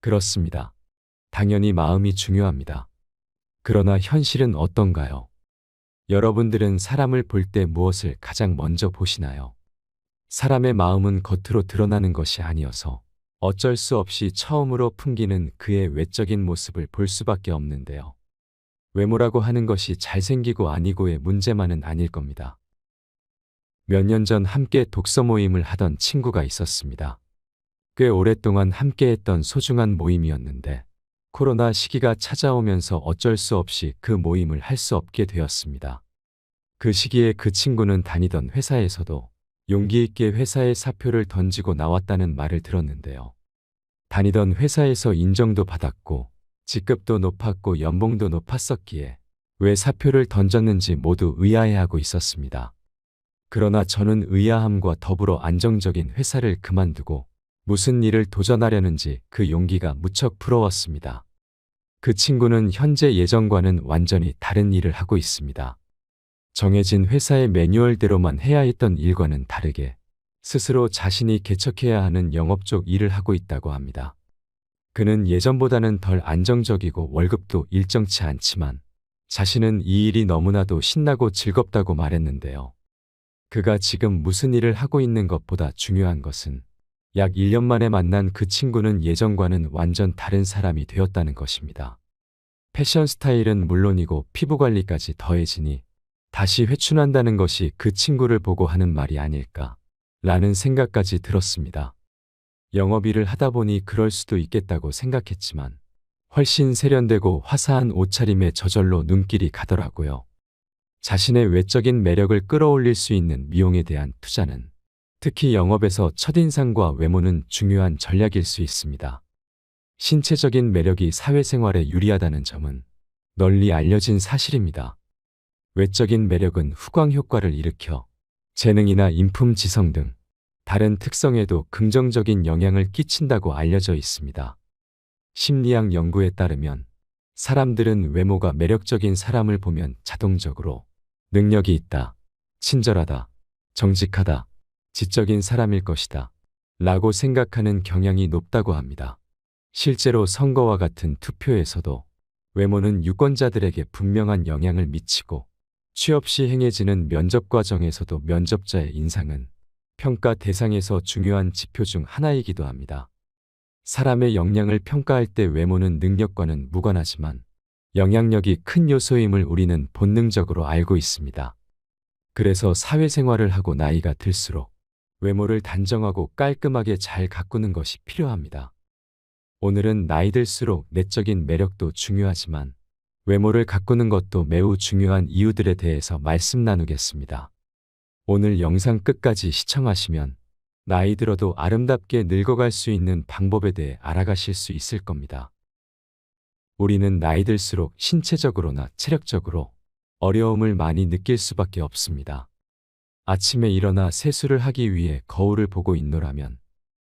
그렇습니다. 당연히 마음이 중요합니다. 그러나 현실은 어떤가요? 여러분들은 사람을 볼 때 무엇을 가장 먼저 보시나요? 사람의 마음은 겉으로 드러나는 것이 아니어서 어쩔 수 없이 처음으로 풍기는 그의 외적인 모습을 볼 수밖에 없는데요. 외모라고 하는 것이 잘생기고 아니고의 문제만은 아닐 겁니다. 몇 년 전 함께 독서 모임을 하던 친구가 있었습니다. 꽤 오랫동안 함께했던 소중한 모임이었는데 코로나 시기가 찾아오면서 어쩔 수 없이 그 모임을 할 수 없게 되었습니다. 그 시기에 그 친구는 다니던 회사에서도 용기 있게 회사에 사표를 던지고 나왔다는 말을 들었는데요. 다니던 회사에서 인정도 받았고 직급도 높았고 연봉도 높았었기에 왜 사표를 던졌는지 모두 의아해하고 있었습니다. 그러나 저는 의아함과 더불어 안정적인 회사를 그만두고 무슨 일을 도전하려는지 그 용기가 무척 부러웠습니다. 그 친구는 현재 예전과는 완전히 다른 일을 하고 있습니다. 정해진 회사의 매뉴얼대로만 해야 했던 일과는 다르게 스스로 자신이 개척해야 하는 영업 쪽 일을 하고 있다고 합니다. 그는 예전보다는 덜 안정적이고 월급도 일정치 않지만 자신은 이 일이 너무나도 신나고 즐겁다고 말했는데요. 그가 지금 무슨 일을 하고 있는 것보다 중요한 것은 약 1년 만에 만난 그 친구는 예전과는 완전 다른 사람이 되었다는 것입니다. 패션 스타일은 물론이고 피부 관리까지 더해지니 다시 회춘한다는 것이 그 친구를 보고 하는 말이 아닐까 라는 생각까지 들었습니다. 영업일을 하다 보니 그럴 수도 있겠다고 생각했지만 훨씬 세련되고 화사한 옷차림에 저절로 눈길이 가더라고요. 자신의 외적인 매력을 끌어올릴 수 있는 미용에 대한 투자는 특히 영업에서 첫인상과 외모는 중요한 전략일 수 있습니다. 신체적인 매력이 사회생활에 유리하다는 점은 널리 알려진 사실입니다. 외적인 매력은 후광 효과를 일으켜 재능이나 인품 지성 등 다른 특성에도 긍정적인 영향을 끼친다고 알려져 있습니다. 심리학 연구에 따르면 사람들은 외모가 매력적인 사람을 보면 자동적으로 능력이 있다, 친절하다, 정직하다, 지적인 사람일 것이다 라고 생각하는 경향이 높다고 합니다. 실제로 선거와 같은 투표에서도 외모는 유권자들에게 분명한 영향을 미치고 취업 시 행해지는 면접 과정에서도 면접자의 인상은 평가 대상에서 중요한 지표 중 하나이기도 합니다. 사람의 역량을 평가할 때 외모는 능력과는 무관하지만 영향력이 큰 요소임을 우리는 본능적으로 알고 있습니다. 그래서 사회생활을 하고 나이가 들수록 외모를 단정하고 깔끔하게 잘 가꾸는 것이 필요합니다. 오늘은 나이 들수록 내적인 매력도 중요하지만 외모를 가꾸는 것도 매우 중요한 이유들에 대해서 말씀 나누겠습니다. 오늘 영상 끝까지 시청하시면 나이 들어도 아름답게 늙어갈 수 있는 방법에 대해 알아가실 수 있을 겁니다. 우리는 나이 들수록 신체적으로나 체력적으로 어려움을 많이 느낄 수밖에 없습니다. 아침에 일어나 세수를 하기 위해 거울을 보고 있노라면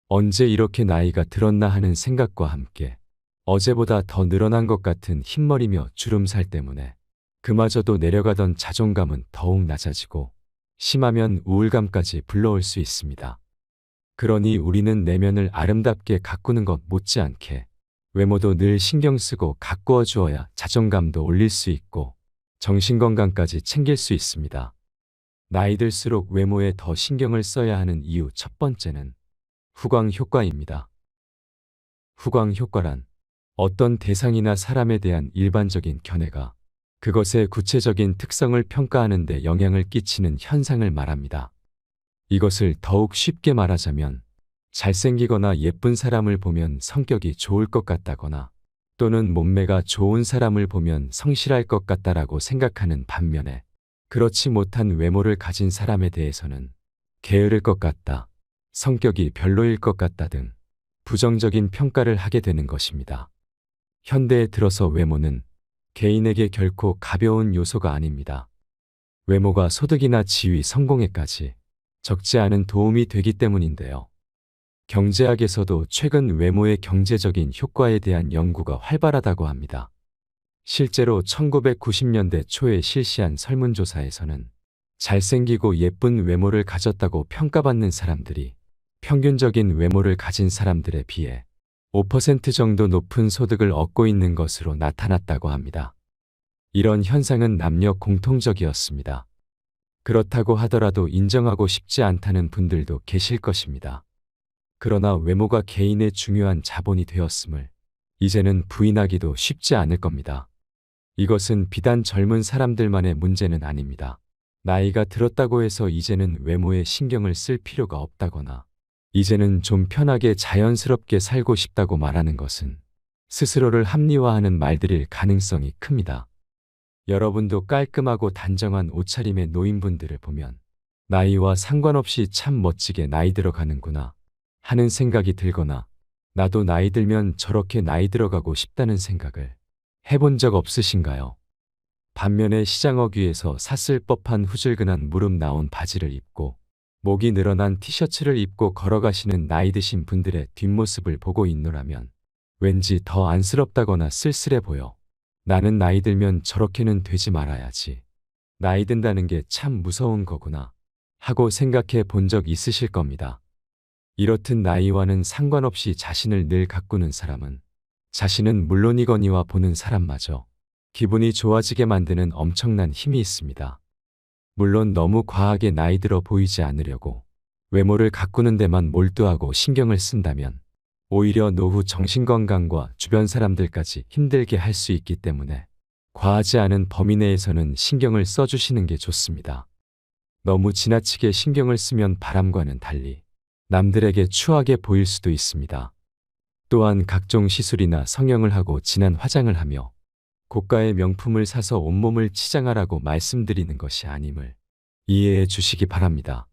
언제 이렇게 나이가 들었나 하는 생각과 함께 어제보다 더 늘어난 것 같은 흰머리며 주름살 때문에 그마저도 내려가던 자존감은 더욱 낮아지고 심하면 우울감까지 불러올 수 있습니다. 그러니 우리는 내면을 아름답게 가꾸는 것 못지않게 외모도 늘 신경 쓰고 가꾸어 주어야 자존감도 올릴 수 있고 정신건강까지 챙길 수 있습니다. 나이 들수록 외모에 더 신경을 써야 하는 이유 첫 번째는 후광 효과입니다. 후광 효과란 어떤 대상이나 사람에 대한 일반적인 견해가 그것의 구체적인 특성을 평가하는 데 영향을 끼치는 현상을 말합니다. 이것을 더욱 쉽게 말하자면 잘생기거나 예쁜 사람을 보면 성격이 좋을 것 같다거나 또는 몸매가 좋은 사람을 보면 성실할 것 같다라고 생각하는 반면에 그렇지 못한 외모를 가진 사람에 대해서는 게으를 것 같다, 성격이 별로일 것 같다 등 부정적인 평가를 하게 되는 것입니다. 현대에 들어서 외모는 개인에게 결코 가벼운 요소가 아닙니다. 외모가 소득이나 지위, 성공에까지 적지 않은 도움이 되기 때문인데요. 경제학에서도 최근 외모의 경제적인 효과에 대한 연구가 활발하다고 합니다. 실제로 1990년대 초에 실시한 설문조사에서는 잘생기고 예쁜 외모를 가졌다고 평가받는 사람들이 평균적인 외모를 가진 사람들에 비해 5% 정도 높은 소득을 얻고 있는 것으로 나타났다고 합니다. 이런 현상은 남녀 공통적이었습니다. 그렇다고 하더라도 인정하고 싶지 않다는 분들도 계실 것입니다. 그러나 외모가 개인의 중요한 자본이 되었음을 이제는 부인하기도 쉽지 않을 겁니다. 이것은 비단 젊은 사람들만의 문제는 아닙니다. 나이가 들었다고 해서 이제는 외모에 신경을 쓸 필요가 없다거나 이제는 좀 편하게 자연스럽게 살고 싶다고 말하는 것은 스스로를 합리화하는 말들일 가능성이 큽니다. 여러분도 깔끔하고 단정한 옷차림의 노인분들을 보면 나이와 상관없이 참 멋지게 나이 들어가는구나 하는 생각이 들거나 나도 나이 들면 저렇게 나이 들어가고 싶다는 생각을 해본 적 없으신가요? 반면에 시장어귀에서 샀을 법한 후줄근한 무릎 나온 바지를 입고 목이 늘어난 티셔츠를 입고 걸어가시는 나이 드신 분들의 뒷모습을 보고 있노라면 왠지 더 안쓰럽다거나 쓸쓸해 보여. 나는 나이 들면 저렇게는 되지 말아야지. 나이 든다는 게 참 무서운 거구나 하고 생각해 본 적 있으실 겁니다. 이렇듯 나이와는 상관없이 자신을 늘 가꾸는 사람은 자신은 물론이거니와 보는 사람마저 기분이 좋아지게 만드는 엄청난 힘이 있습니다. 물론 너무 과하게 나이 들어 보이지 않으려고 외모를 가꾸는 데만 몰두하고 신경을 쓴다면 오히려 노후 정신건강과 주변 사람들까지 힘들게 할 수 있기 때문에 과하지 않은 범위 내에서는 신경을 써주시는 게 좋습니다. 너무 지나치게 신경을 쓰면 바람과는 달리 남들에게 추하게 보일 수도 있습니다. 또한 각종 시술이나 성형을 하고 진한 화장을 하며 고가의 명품을 사서 온몸을 치장하라고 말씀드리는 것이 아님을 이해해 주시기 바랍니다.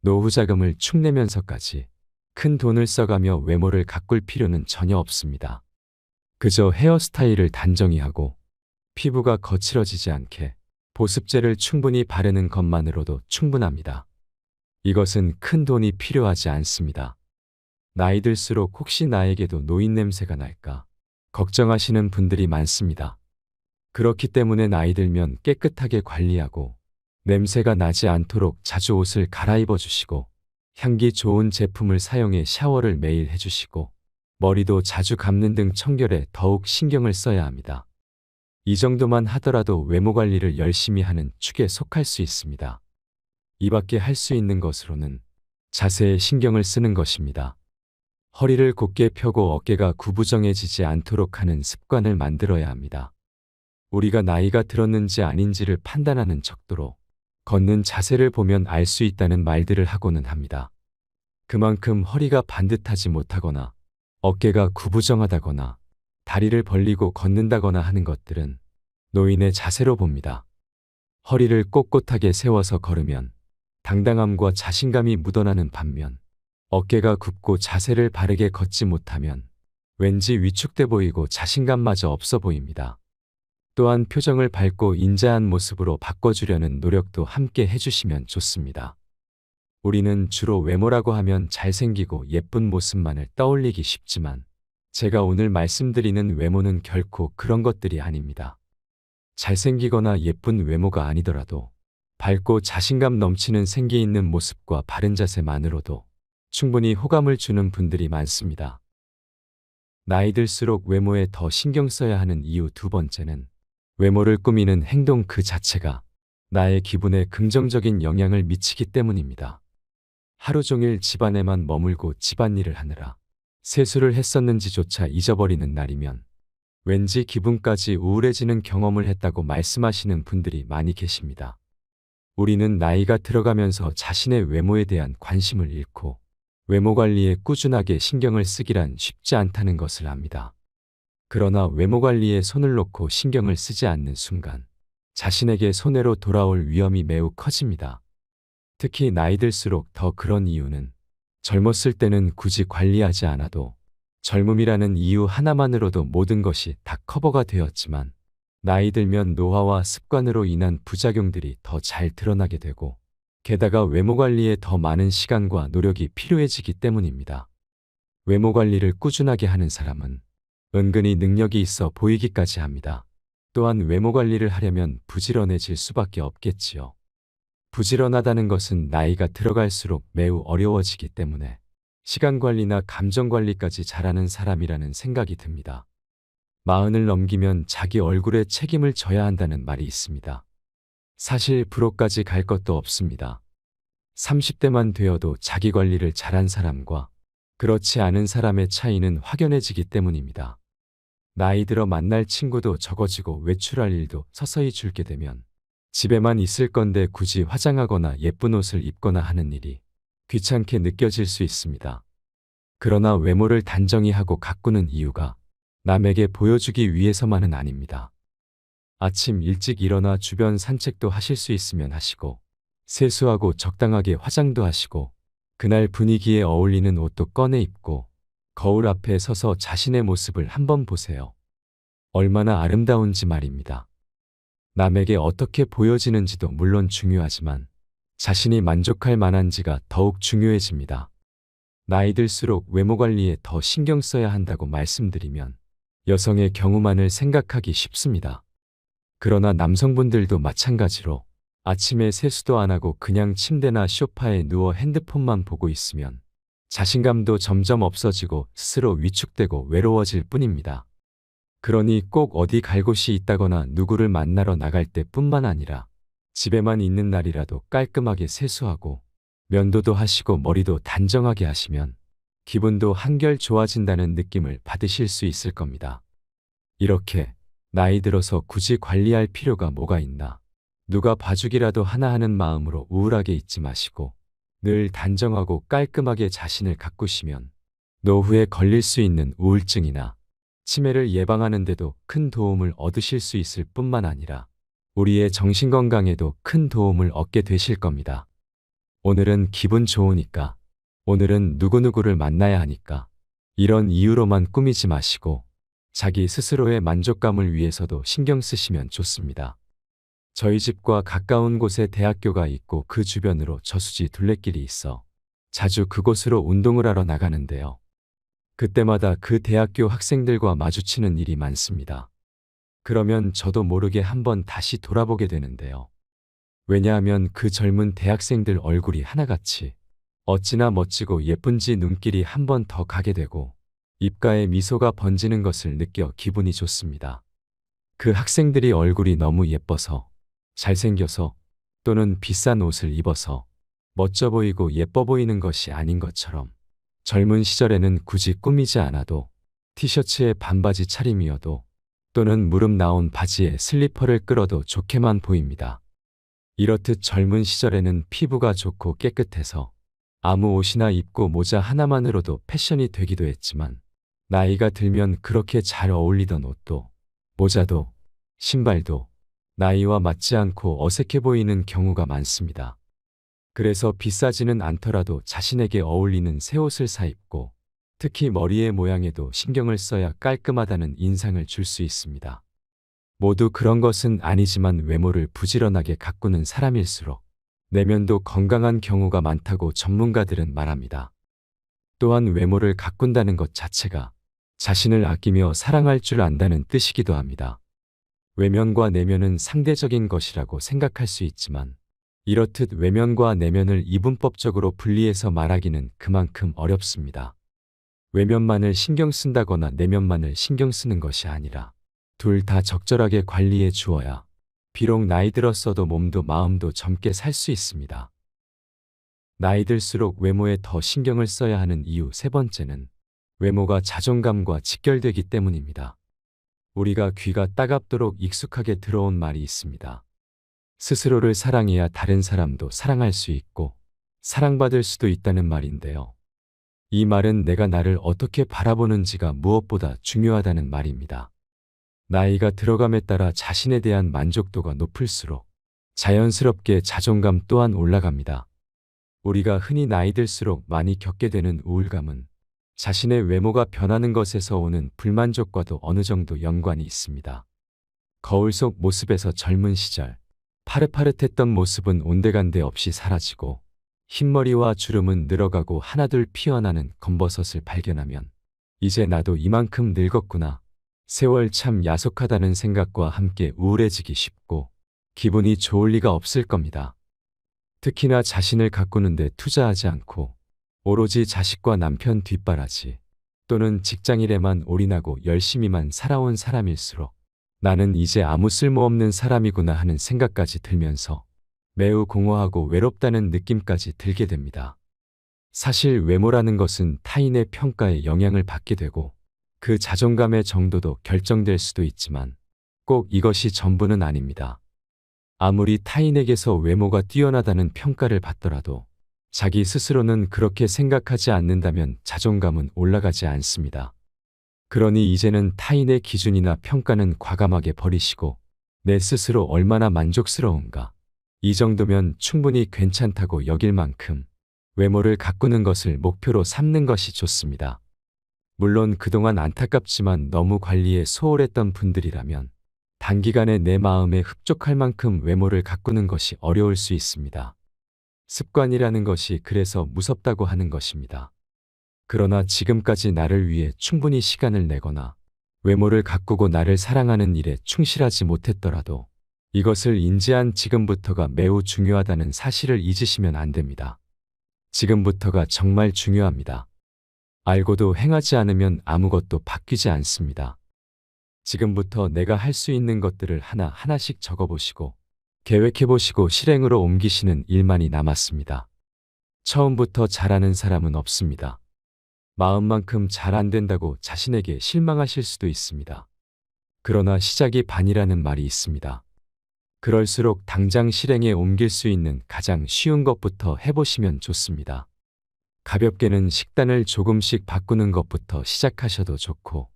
노후 자금을 축내면서까지 큰 돈을 써가며 외모를 가꿀 필요는 전혀 없습니다. 그저 헤어스타일을 단정히 하고 피부가 거칠어지지 않게 보습제를 충분히 바르는 것만으로도 충분합니다. 이것은 큰 돈이 필요하지 않습니다. 나이 들수록 혹시 나에게도 노인 냄새가 날까 걱정하시는 분들이 많습니다. 그렇기 때문에 나이 들면 깨끗하게 관리하고 냄새가 나지 않도록 자주 옷을 갈아입어 주시고 향기 좋은 제품을 사용해 샤워를 매일 해주시고 머리도 자주 감는 등 청결에 더욱 신경을 써야 합니다. 이 정도만 하더라도 외모 관리를 열심히 하는 축에 속할 수 있습니다. 이 밖에 할 수 있는 것으로는 자세에 신경을 쓰는 것입니다. 허리를 곧게 펴고 어깨가 구부정해지지 않도록 하는 습관을 만들어야 합니다. 우리가 나이가 들었는지 아닌지를 판단하는 척도로 걷는 자세를 보면 알 수 있다는 말들을 하고는 합니다. 그만큼 허리가 반듯하지 못하거나 어깨가 구부정하다거나 다리를 벌리고 걷는다거나 하는 것들은 노인의 자세로 봅니다. 허리를 꼿꼿하게 세워서 걸으면 당당함과 자신감이 묻어나는 반면 어깨가 굽고 자세를 바르게 걷지 못하면 왠지 위축돼 보이고 자신감마저 없어 보입니다. 또한 표정을 밝고 인자한 모습으로 바꿔주려는 노력도 함께 해주시면 좋습니다. 우리는 주로 외모라고 하면 잘생기고 예쁜 모습만을 떠올리기 쉽지만 제가 오늘 말씀드리는 외모는 결코 그런 것들이 아닙니다. 잘생기거나 예쁜 외모가 아니더라도 밝고 자신감 넘치는 생기 있는 모습과 바른 자세만으로도 충분히 호감을 주는 분들이 많습니다. 나이 들수록 외모에 더 신경 써야 하는 이유 두 번째는 외모를 꾸미는 행동 그 자체가 나의 기분에 긍정적인 영향을 미치기 때문입니다. 하루 종일 집안에만 머물고 집안일을 하느라 세수를 했었는지조차 잊어버리는 날이면 왠지 기분까지 우울해지는 경험을 했다고 말씀하시는 분들이 많이 계십니다. 우리는 나이가 들어가면서 자신의 외모에 대한 관심을 잃고 외모 관리에 꾸준하게 신경을 쓰기란 쉽지 않다는 것을 압니다. 그러나 외모 관리에 손을 놓고 신경을 쓰지 않는 순간 자신에게 손해로 돌아올 위험이 매우 커집니다. 특히 나이 들수록 더 그런 이유는 젊었을 때는 굳이 관리하지 않아도 젊음이라는 이유 하나만으로도 모든 것이 다 커버가 되었지만 나이 들면 노화와 습관으로 인한 부작용들이 더 잘 드러나게 되고 게다가 외모 관리에 더 많은 시간과 노력이 필요해지기 때문입니다. 외모 관리를 꾸준하게 하는 사람은 은근히 능력이 있어 보이기까지 합니다. 또한 외모 관리를 하려면 부지런해질 수밖에 없겠지요. 부지런하다는 것은 나이가 들어갈수록 매우 어려워지기 때문에 시간 관리나 감정 관리까지 잘하는 사람이라는 생각이 듭니다. 마흔을 넘기면 자기 얼굴에 책임을 져야 한다는 말이 있습니다. 사실 불호까지 갈 것도 없습니다. 30대만 되어도 자기 관리를 잘한 사람과 그렇지 않은 사람의 차이는 확연해지기 때문입니다. 나이 들어 만날 친구도 적어지고 외출할 일도 서서히 줄게 되면 집에만 있을 건데 굳이 화장하거나 예쁜 옷을 입거나 하는 일이 귀찮게 느껴질 수 있습니다. 그러나 외모를 단정히 하고 가꾸는 이유가 남에게 보여주기 위해서만은 아닙니다. 아침 일찍 일어나 주변 산책도 하실 수 있으면 하시고, 세수하고 적당하게 화장도 하시고, 그날 분위기에 어울리는 옷도 꺼내 입고 거울 앞에 서서 자신의 모습을 한번 보세요. 얼마나 아름다운지 말입니다. 남에게 어떻게 보여지는지도 물론 중요하지만 자신이 만족할 만한지가 더욱 중요해집니다. 나이 들수록 외모 관리에 더 신경 써야 한다고 말씀드리면 여성의 경우만을 생각하기 쉽습니다. 그러나 남성분들도 마찬가지로 아침에 세수도 안 하고 그냥 침대나 소파에 누워 핸드폰만 보고 있으면 자신감도 점점 없어지고 스스로 위축되고 외로워질 뿐입니다. 그러니 꼭 어디 갈 곳이 있다거나 누구를 만나러 나갈 때뿐만 아니라 집에만 있는 날이라도 깔끔하게 세수하고 면도도 하시고 머리도 단정하게 하시면 기분도 한결 좋아진다는 느낌을 받으실 수 있을 겁니다. 이렇게 나이 들어서 굳이 관리할 필요가 뭐가 있나, 누가 봐주기라도 하나 하는 마음으로 우울하게 있지 마시고 늘 단정하고 깔끔하게 자신을 가꾸시면 노후에 걸릴 수 있는 우울증이나 치매를 예방하는 데도 큰 도움을 얻으실 수 있을 뿐만 아니라 우리의 정신건강에도 큰 도움을 얻게 되실 겁니다. 오늘은 기분 좋으니까, 오늘은 누구누구를 만나야 하니까 이런 이유로만 꾸미지 마시고 자기 스스로의 만족감을 위해서도 신경 쓰시면 좋습니다. 저희 집과 가까운 곳에 대학교가 있고 그 주변으로 저수지 둘레길이 있어 자주 그곳으로 운동을 하러 나가는데요. 그때마다 그 대학교 학생들과 마주치는 일이 많습니다. 그러면 저도 모르게 한번 다시 돌아보게 되는데요. 왜냐하면 그 젊은 대학생들 얼굴이 하나같이 어찌나 멋지고 예쁜지 눈길이 한 번 더 가게 되고 입가에 미소가 번지는 것을 느껴 기분이 좋습니다. 그 학생들이 얼굴이 너무 예뻐서, 잘생겨서, 또는 비싼 옷을 입어서 멋져 보이고 예뻐 보이는 것이 아닌 것처럼 젊은 시절에는 굳이 꾸미지 않아도 티셔츠에 반바지 차림이어도 또는 무릎 나온 바지에 슬리퍼를 끌어도 좋게만 보입니다. 이렇듯 젊은 시절에는 피부가 좋고 깨끗해서 아무 옷이나 입고 모자 하나만으로도 패션이 되기도 했지만 나이가 들면 그렇게 잘 어울리던 옷도, 모자도, 신발도 나이와 맞지 않고 어색해 보이는 경우가 많습니다. 그래서 비싸지는 않더라도 자신에게 어울리는 새 옷을 사 입고 특히 머리의 모양에도 신경을 써야 깔끔하다는 인상을 줄 수 있습니다. 모두 그런 것은 아니지만 외모를 부지런하게 가꾸는 사람일수록 내면도 건강한 경우가 많다고 전문가들은 말합니다. 또한 외모를 가꾼다는 것 자체가 자신을 아끼며 사랑할 줄 안다는 뜻이기도 합니다. 외면과 내면은 상대적인 것이라고 생각할 수 있지만 이렇듯 외면과 내면을 이분법적으로 분리해서 말하기는 그만큼 어렵습니다. 외면만을 신경 쓴다거나 내면만을 신경 쓰는 것이 아니라 둘 다 적절하게 관리해 주어야 비록 나이 들었어도 몸도 마음도 젊게 살 수 있습니다. 나이 들수록 외모에 더 신경을 써야 하는 이유 세 번째는 외모가 자존감과 직결되기 때문입니다. 우리가 귀가 따갑도록 익숙하게 들어온 말이 있습니다. 스스로를 사랑해야 다른 사람도 사랑할 수 있고 사랑받을 수도 있다는 말인데요. 이 말은 내가 나를 어떻게 바라보는지가 무엇보다 중요하다는 말입니다. 나이가 들어감에 따라 자신에 대한 만족도가 높을수록 자연스럽게 자존감 또한 올라갑니다. 우리가 흔히 나이 들수록 많이 겪게 되는 우울감은 자신의 외모가 변하는 것에서 오는 불만족과도 어느 정도 연관이 있습니다. 거울 속 모습에서 젊은 시절 파릇파릇했던 모습은 온데간데 없이 사라지고 흰머리와 주름은 늘어가고 하나둘 피어나는 검버섯을 발견하면 이제 나도 이만큼 늙었구나. 세월 참 야속하다는 생각과 함께 우울해지기 쉽고 기분이 좋을 리가 없을 겁니다. 특히나 자신을 가꾸는 데 투자하지 않고 오로지 자식과 남편 뒷바라지 또는 직장일에만 올인하고 열심히만 살아온 사람일수록 나는 이제 아무 쓸모없는 사람이구나 하는 생각까지 들면서 매우 공허하고 외롭다는 느낌까지 들게 됩니다. 사실 외모라는 것은 타인의 평가에 영향을 받게 되고 그 자존감의 정도도 결정될 수도 있지만 꼭 이것이 전부는 아닙니다. 아무리 타인에게서 외모가 뛰어나다는 평가를 받더라도 자기 스스로는 그렇게 생각하지 않는다면 자존감은 올라가지 않습니다. 그러니 이제는 타인의 기준이나 평가는 과감하게 버리시고 내 스스로 얼마나 만족스러운가, 이 정도면 충분히 괜찮다고 여길 만큼 외모를 가꾸는 것을 목표로 삼는 것이 좋습니다. 물론 그동안 안타깝지만 너무 관리에 소홀했던 분들이라면 단기간에 내 마음에 흡족할 만큼 외모를 가꾸는 것이 어려울 수 있습니다. 습관이라는 것이 그래서 무섭다고 하는 것입니다. 그러나 지금까지 나를 위해 충분히 시간을 내거나 외모를 가꾸고 나를 사랑하는 일에 충실하지 못했더라도 이것을 인지한 지금부터가 매우 중요하다는 사실을 잊으시면 안 됩니다. 지금부터가 정말 중요합니다. 알고도 행하지 않으면 아무것도 바뀌지 않습니다. 지금부터 내가 할 수 있는 것들을 하나하나씩 적어보시고 계획해보시고 실행으로 옮기시는 일만이 남았습니다. 처음부터 잘하는 사람은 없습니다. 마음만큼 잘 안 된다고 자신에게 실망하실 수도 있습니다. 그러나 시작이 반이라는 말이 있습니다. 그럴수록 당장 실행에 옮길 수 있는 가장 쉬운 것부터 해보시면 좋습니다. 가볍게는 식단을 조금씩 바꾸는 것부터 시작하셔도 좋고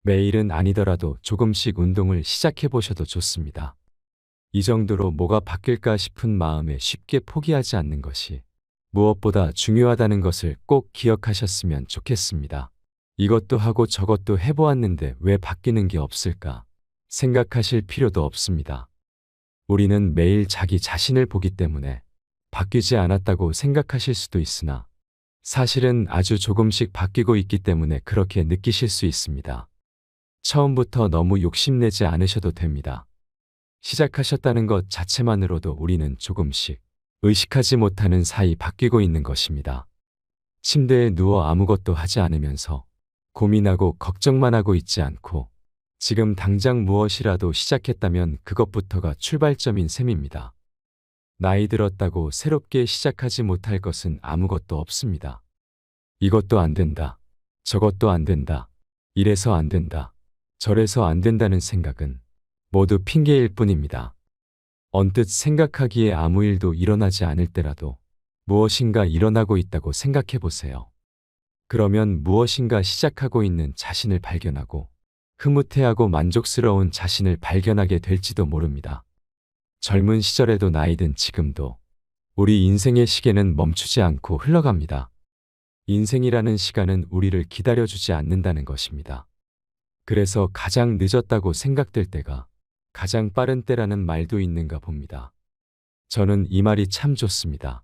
매일은 아니더라도 조금씩 운동을 시작해보셔도 좋습니다. 이 정도로 뭐가 바뀔까 싶은 마음에 쉽게 포기하지 않는 것이 무엇보다 중요하다는 것을 꼭 기억하셨으면 좋겠습니다. 이것도 하고 저것도 해보았는데 왜 바뀌는 게 없을까 생각하실 필요도 없습니다. 우리는 매일 자기 자신을 보기 때문에 바뀌지 않았다고 생각하실 수도 있으나 사실은 아주 조금씩 바뀌고 있기 때문에 그렇게 느끼실 수 있습니다. 처음부터 너무 욕심내지 않으셔도 됩니다. 시작하셨다는 것 자체만으로도 우리는 조금씩 의식하지 못하는 사이 바뀌고 있는 것입니다. 침대에 누워 아무것도 하지 않으면서 고민하고 걱정만 하고 있지 않고 지금 당장 무엇이라도 시작했다면 그것부터가 출발점인 셈입니다. 나이 들었다고 새롭게 시작하지 못할 것은 아무것도 없습니다. 이것도 안 된다. 저것도 안 된다. 이래서 안 된다. 저래서 안 된다는 생각은 모두 핑계일 뿐입니다. 언뜻 생각하기에 아무 일도 일어나지 않을 때라도 무엇인가 일어나고 있다고 생각해 보세요. 그러면 무엇인가 시작하고 있는 자신을 발견하고 흐뭇해하고 만족스러운 자신을 발견하게 될지도 모릅니다. 젊은 시절에도 나이든 지금도 우리 인생의 시계는 멈추지 않고 흘러갑니다. 인생이라는 시간은 우리를 기다려주지 않는다는 것입니다. 그래서 가장 늦었다고 생각될 때가 가장 빠른 때라는 말도 있는가 봅니다. 저는 이 말이 참 좋습니다.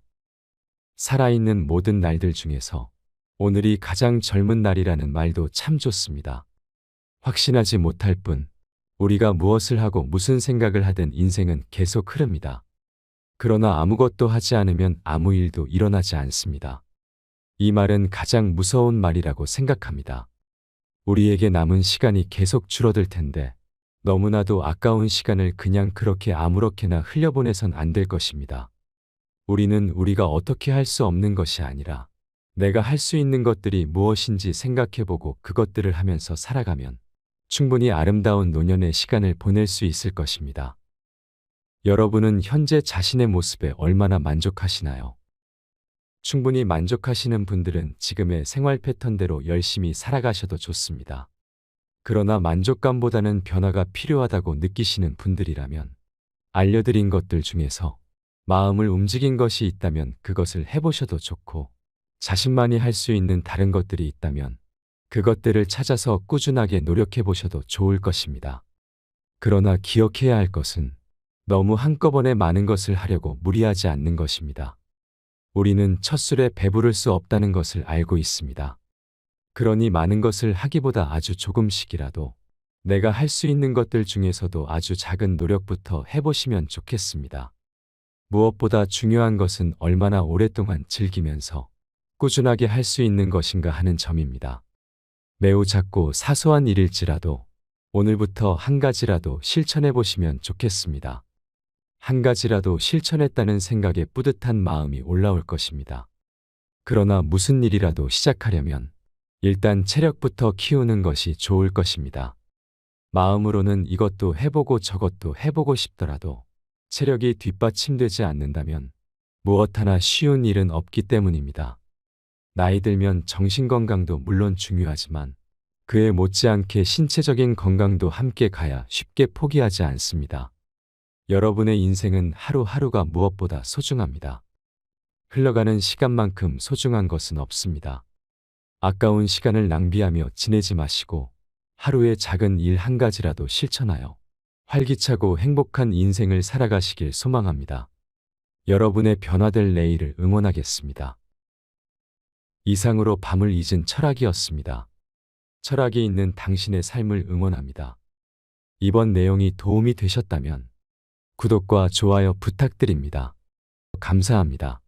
살아있는 모든 날들 중에서 오늘이 가장 젊은 날이라는 말도 참 좋습니다. 확신하지 못할 뿐 우리가 무엇을 하고 무슨 생각을 하든 인생은 계속 흐릅니다. 그러나 아무것도 하지 않으면 아무 일도 일어나지 않습니다. 이 말은 가장 무서운 말이라고 생각합니다. 우리에게 남은 시간이 계속 줄어들 텐데 너무나도 아까운 시간을 그냥 그렇게 아무렇게나 흘려보내선 안 될 것입니다. 우리는 우리가 어떻게 할 수 없는 것이 아니라 내가 할 수 있는 것들이 무엇인지 생각해보고 그것들을 하면서 살아가면 충분히 아름다운 노년의 시간을 보낼 수 있을 것입니다. 여러분은 현재 자신의 모습에 얼마나 만족하시나요? 충분히 만족하시는 분들은 지금의 생활 패턴대로 열심히 살아가셔도 좋습니다. 그러나 만족감보다는 변화가 필요하다고 느끼시는 분들이라면 알려드린 것들 중에서 마음을 움직인 것이 있다면 그것을 해보셔도 좋고 자신만이 할 수 있는 다른 것들이 있다면 그것들을 찾아서 꾸준하게 노력해 보셔도 좋을 것입니다. 그러나 기억해야 할 것은 너무 한꺼번에 많은 것을 하려고 무리하지 않는 것입니다. 우리는 첫술에 배부를 수 없다는 것을 알고 있습니다. 그러니 많은 것을 하기보다 아주 조금씩이라도 내가 할 수 있는 것들 중에서도 아주 작은 노력부터 해보시면 좋겠습니다. 무엇보다 중요한 것은 얼마나 오랫동안 즐기면서 꾸준하게 할 수 있는 것인가 하는 점입니다. 매우 작고 사소한 일일지라도 오늘부터 한 가지라도 실천해 보시면 좋겠습니다. 한 가지라도 실천했다는 생각에 뿌듯한 마음이 올라올 것입니다. 그러나 무슨 일이라도 시작하려면 일단 체력부터 키우는 것이 좋을 것입니다. 마음으로는 이것도 해보고 저것도 해보고 싶더라도 체력이 뒷받침되지 않는다면 무엇 하나 쉬운 일은 없기 때문입니다. 나이 들면 정신건강도 물론 중요하지만 그에 못지않게 신체적인 건강도 함께 가야 쉽게 포기하지 않습니다. 여러분의 인생은 하루하루가 무엇보다 소중합니다. 흘러가는 시간만큼 소중한 것은 없습니다. 아까운 시간을 낭비하며 지내지 마시고 하루의 작은 일 한 가지라도 실천하여 활기차고 행복한 인생을 살아가시길 소망합니다. 여러분의 변화될 내일을 응원하겠습니다. 이상으로 밤을 잊은 철학이었습니다. 철학이 있는 당신의 삶을 응원합니다. 이번 내용이 도움이 되셨다면 구독과 좋아요 부탁드립니다. 감사합니다.